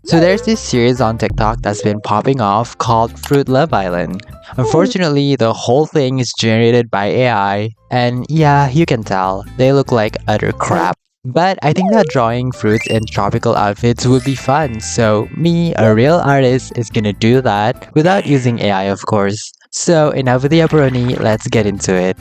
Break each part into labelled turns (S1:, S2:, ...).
S1: So there's this series on TikTok that's been popping off called Fruit Love Island. Unfortunately, the whole thing is generated by AI, and yeah, you can tell, they look like utter crap. But I think that drawing fruits in tropical outfits would be fun, so me, a real artist, is gonna do that without using AI, of course. So enough with the pepperoni, let's get into it.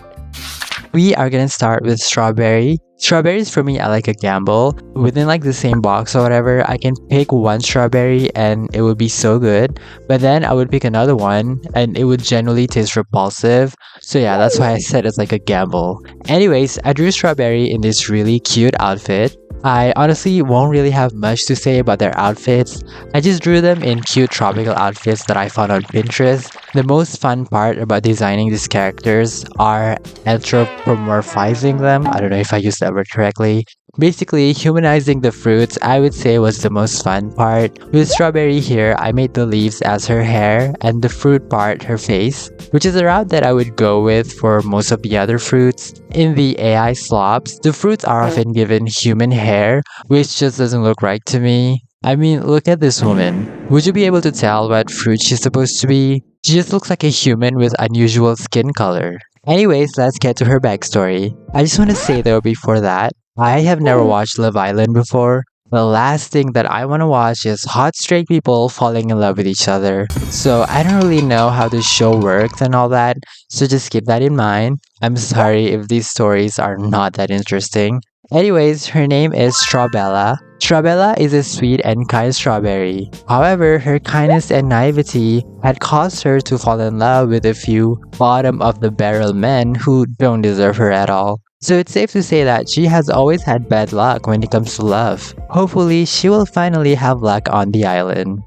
S1: We are gonna start with strawberry. Strawberries for me, I like a gamble. Within like the same box or whatever, I can pick one strawberry and it would be so good. But then I would pick another one and it would generally taste repulsive. So yeah, that's why I said it's like a gamble. Anyways, I drew strawberry in this really cute outfit. I honestly won't really have much to say about their outfits. I just drew them in cute tropical outfits that I found on Pinterest. The most fun part about designing these characters are anthropomorphizing them. I don't know if I used that word correctly. Basically, humanizing the fruits, I would say, was the most fun part. With strawberry here, I made the leaves as her hair and the fruit part her face, which is a route that I would go with for most of the other fruits. In the AI slops, the fruits are often given human hair, which just doesn't look right to me. I mean, look at this woman. Would you be able to tell what fruit she's supposed to be? She just looks like a human with unusual skin color. Anyways, let's get to her backstory. I just want to say though before that, I have never watched Love Island before. The last thing that I want to watch is hot straight people falling in love with each other. So I don't really know how the show works and all that, so just keep that in mind. I'm sorry if these stories are not that interesting. Anyways, her name is Strawbella. Strawbella is a sweet and kind strawberry. However, her kindness and naivety had caused her to fall in love with a few bottom of the barrel men who don't deserve her at all. So it's safe to say that she has always had bad luck when it comes to love. Hopefully, she will finally have luck on the island.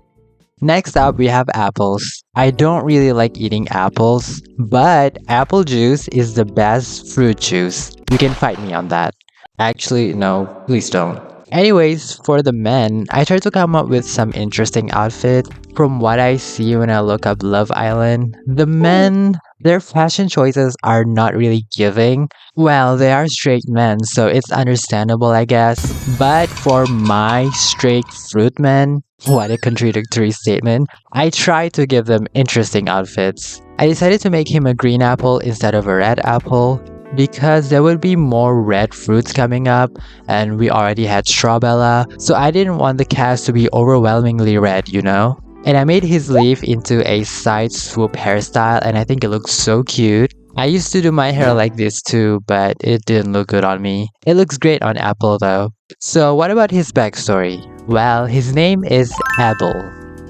S1: Next up, we have apples. I don't really like eating apples, but apple juice is the best fruit juice. You can fight me on that. Actually, no, please don't. Anyways, for the men, I try to come up with some interesting outfit. From what I see when I look up Love Island, the men, their fashion choices are not really giving. Well, they are straight men, so it's understandable, I guess. But for my straight fruit men, what a contradictory statement, I try to give them interesting outfits. I decided to make him a green apple instead of a red apple because there would be more red fruits coming up and we already had Strawbella, so I didn't want the cast to be overwhelmingly red, you know? And I made his leaf into a side swoop hairstyle and I think it looks so cute. I used to do my hair like this too, but it didn't look good on me. It looks great on Apple though. So what about his backstory? Well, his name is Abel.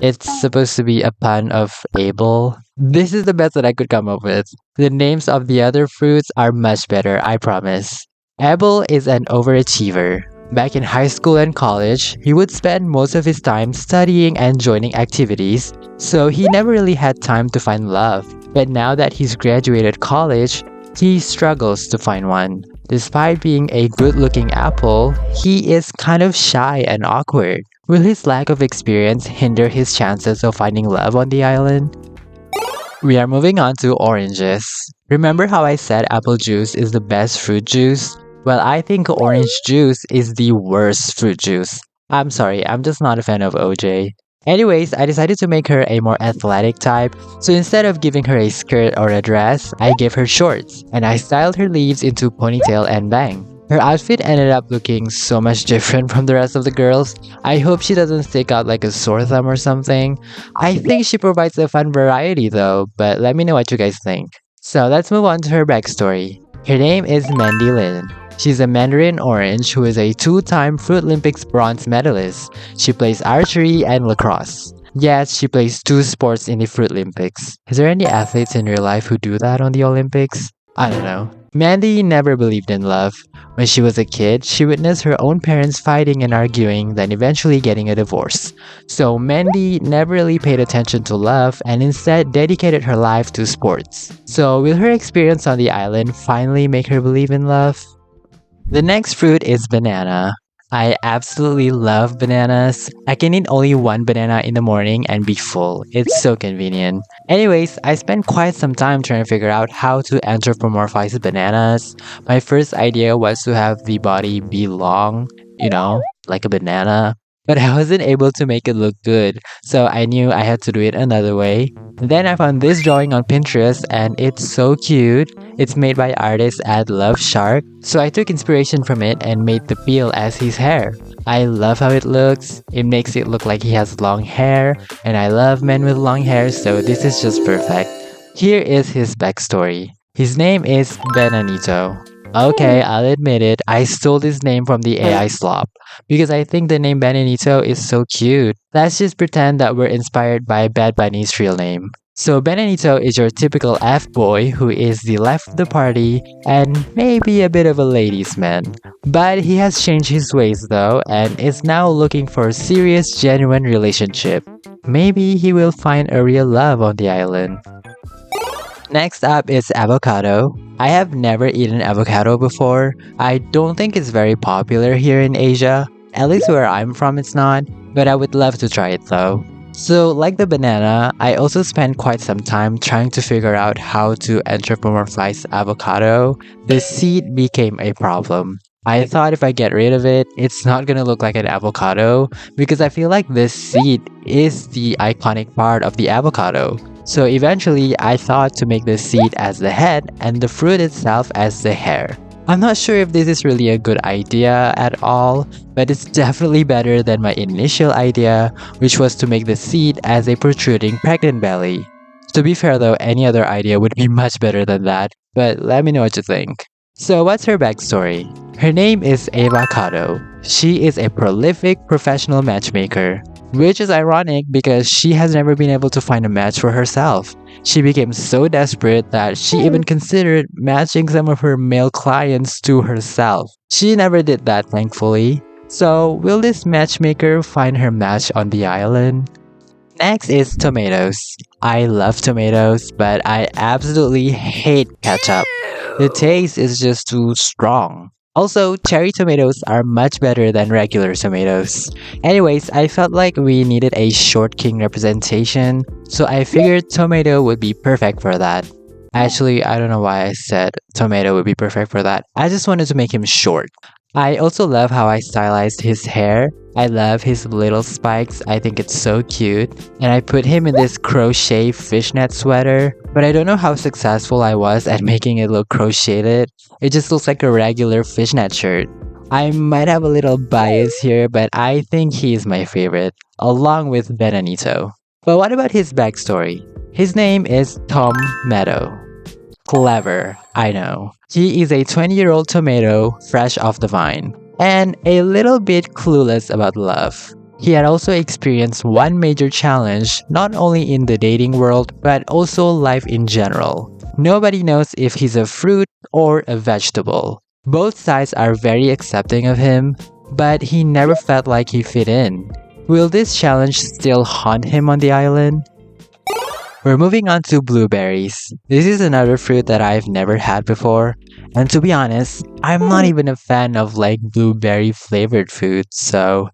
S1: It's supposed to be a pun of Abel. This is the best that I could come up with. The names of the other fruits are much better, I promise. Abel is an overachiever. Back in high school and college, he would spend most of his time studying and joining activities, so he never really had time to find love. But now that he's graduated college, he struggles to find one. Despite being a good-looking apple, he is kind of shy and awkward. Will his lack of experience hinder his chances of finding love on the island? We are moving on to oranges. Remember how I said apple juice is the best fruit juice? Well, I think orange juice is the worst fruit juice. I'm sorry, I'm just not a fan of OJ. Anyways, I decided to make her a more athletic type, so instead of giving her a skirt or a dress, I gave her shorts, and I styled her leaves into ponytail and bang. Her outfit ended up looking so much different from the rest of the girls. I hope she doesn't stick out like a sore thumb or something. I think she provides a fun variety though, but let me know what you guys think. So let's move on to her backstory. Her name is Mandy Lin. She's a Mandarin Orange who is a two-time Fruit Olympics bronze medalist. She plays archery and lacrosse. Yes, she plays two sports in the Fruit Olympics. Is there any athletes in real life who do that on the Olympics? I don't know. Mandy never believed in love. When she was a kid, she witnessed her own parents fighting and arguing, then eventually getting a divorce. So Mandy never really paid attention to love and instead dedicated her life to sports. So will her experience on the island finally make her believe in love? The next fruit is banana. I absolutely love bananas. I can eat only one banana in the morning and be full. It's so convenient. Anyways, I spent quite some time trying to figure out how to anthropomorphize bananas. My first idea was to have the body be long, like a banana. but I wasn't able to make it look good, so I knew I had to do it another way. Then I found this drawing on Pinterest and it's so cute. It's made by artist at Love Shark, so I took inspiration from it and made the peel as his hair. I love how it looks. It makes it look like he has long hair, and I love men with long hair, so this is just perfect. Here is his backstory. His name is Benanito. Okay, I'll admit it, I stole this name from the AI slop because I think the name Benanito is so cute. Let's just pretend that we're inspired by Bad Bunny's real name. So Benanito is your typical F-boy who is the life of the party and maybe a bit of a ladies' man. But he has changed his ways though and is now looking for a serious, genuine relationship. Maybe he will find a real love on the island. Next up is avocado. I have never eaten avocado before. I don't think it's very popular here in Asia. At least where I'm from it's not, but I would love to try it though. So like the banana, I also spent quite some time trying to figure out how to anthropomorphize avocado. The seed became a problem. I thought if I get rid of it, it's not gonna look like an avocado because I feel like this seed is the iconic part of the avocado. So eventually, I thought to make the seed as the head and the fruit itself as the hair. I'm not sure if this is really a good idea at all, but it's definitely better than my initial idea, which was to make the seed as a protruding pregnant belly. To be fair though, any other idea would be much better than that, but let me know what you think. So what's her backstory? Her name is Avocado. She is a prolific professional matchmaker. Which is ironic because she has never been able to find a match for herself. She became so desperate that she even considered matching some of her male clients to herself. She never did that, thankfully. So, will this matchmaker find her match on the island? Next is tomatoes. I love tomatoes, but I absolutely hate ketchup. The taste is just too strong. Also, cherry tomatoes are much better than regular tomatoes. Anyways, I felt like we needed a short king representation, so I figured tomato would be perfect for that. Actually, I don't know why I said tomato would be perfect for that. I just wanted to make him short. I also love how I stylized his hair. I love his little spikes, I think it's so cute. And I put him in this crochet fishnet sweater, but I don't know how successful I was at making it look crocheted. It just looks like a regular fishnet shirt. I might have a little bias here, but I think he is my favorite, along with Benanito. But what about his backstory? His name is Tom Meadow. Clever, I know. He is a 20-year-old tomato fresh off the vine, and a little bit clueless about love. He had also experienced one major challenge, not only in the dating world, but also life in general. Nobody knows if he's a fruit or a vegetable. Both sides are very accepting of him, but he never felt like he fit in. Will this challenge still haunt him on the island? We're moving on to blueberries. This is another fruit that I've never had before. And to be honest, I'm not even a fan of like blueberry flavored food, so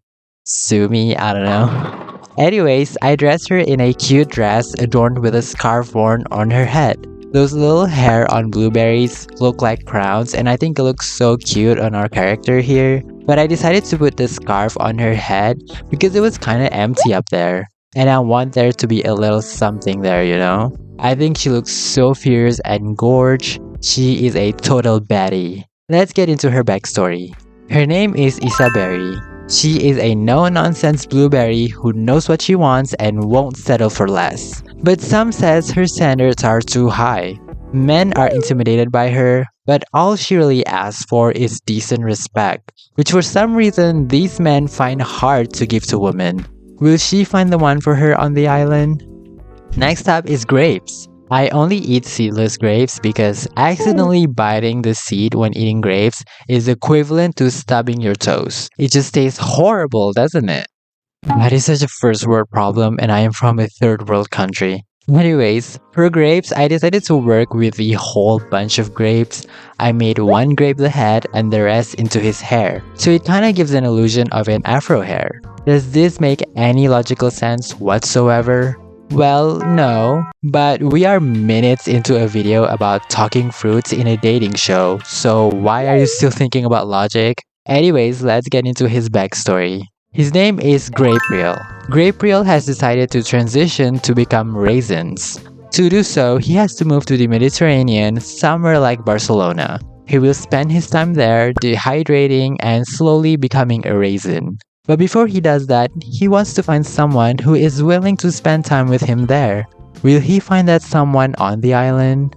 S1: sue me, I don't know. Anyways, I dressed her in a cute dress adorned with a scarf worn on her head. Those little hair on blueberries look like crowns and I think it looks so cute on our character here. But I decided to put the scarf on her head because it was kinda empty up there. And I want there to be a little something there, you know? I think she looks so fierce and gorge. She is a total baddie. Let's get into her backstory. Her name is Isaberry. She is a no-nonsense blueberry who knows what she wants and won't settle for less. But some says her standards are too high. Men are intimidated by her, but all she really asks for is decent respect, which for some reason these men find hard to give to women. Will she find the one for her on the island? Next up is grapes. I only eat seedless grapes because accidentally biting the seed when eating grapes is equivalent to stubbing your toes. It just tastes horrible, doesn't it? That is such a first world problem and I am from a third world country. Anyways, for grapes, I decided to work with the whole bunch of grapes. I made one grape the head and the rest into his hair, so it kinda gives an illusion of an afro hair. Does this make any logical sense whatsoever? Well, no, but we are minutes into a video about talking fruits in a dating show, so why are you still thinking about logic? Anyways, let's get into his backstory. His name is Gabriel. Gabriel has decided to transition to become raisins. To do so, he has to move to the Mediterranean, somewhere like Barcelona. He will spend his time there, dehydrating and slowly becoming a raisin. But before he does that, he wants to find someone who is willing to spend time with him there. Will he find that someone on the island?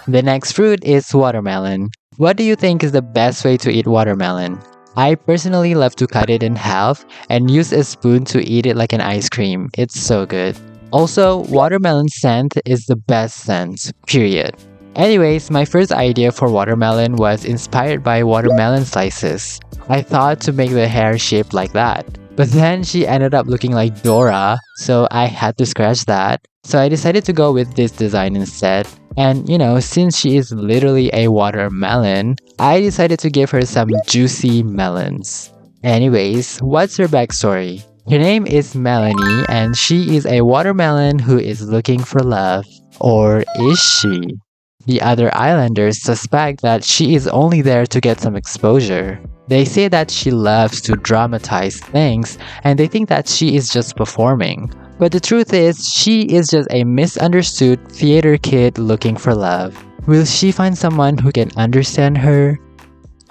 S1: The next fruit is watermelon. What do you think is the best way to eat watermelon? I personally love to cut it in half and use a spoon to eat it like an ice cream. It's so good. Also, watermelon scent is the best scent, period. Anyways, my first idea for watermelon was inspired by watermelon slices. I thought to make the hair shaped like that. But then she ended up looking like Dora, so I had to scratch that. So I decided to go with this design instead. And since she is literally a watermelon, I decided to give her some juicy melons. Anyways, what's her backstory? Her name is Melanie and she is a watermelon who is looking for love. Or is she? The other islanders suspect that she is only there to get some exposure. They say that she loves to dramatize things and they think that she is just performing. But the truth is, she is just a misunderstood theater kid looking for love. Will she find someone who can understand her?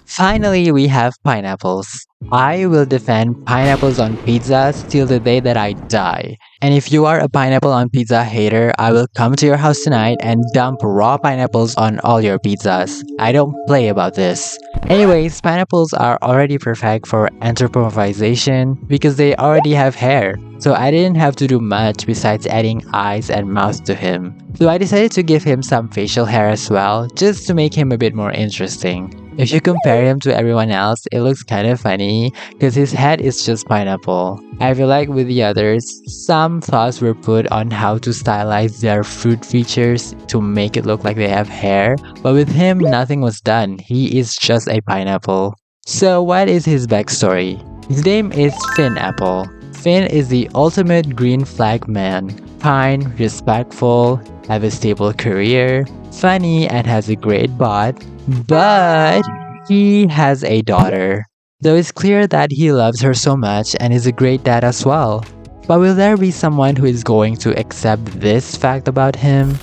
S1: Finally, we have pineapples. I will defend pineapples on pizzas till the day that I die. And if you are a pineapple on pizza hater, I will come to your house tonight and dump raw pineapples on all your pizzas. I don't play about this. Anyways, pineapples are already perfect for anthropomorphization because they already have hair. So I didn't have to do much besides adding eyes and mouth to him. So I decided to give him some facial hair as well, just to make him a bit more interesting. If you compare him to everyone else, it looks kind of funny because his head is just pineapple. I feel like with the others, some thoughts were put on how to stylize their fruit features to make it look like they have hair, but with him, nothing was done. He is just a pineapple. So what is his backstory? His name is Finn Apple. Finn is the ultimate green flag man. Kind, respectful, have a stable career, funny and has a great bod, but he has a daughter. Though it's clear that he loves her so much and is a great dad as well. But will there be someone who is going to accept this fact about him?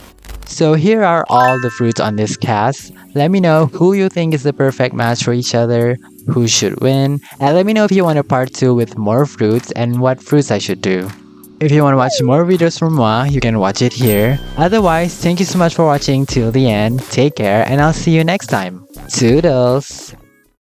S1: So here are all the fruits on this cast. Let me know who you think is the perfect match for each other, who should win, and let me know if you want a part 2 with more fruits and what fruits I should do. If you want to watch more videos from moi, you can watch it here. Otherwise, thank you so much for watching till the end. Take care and I'll see you next time. Toodles!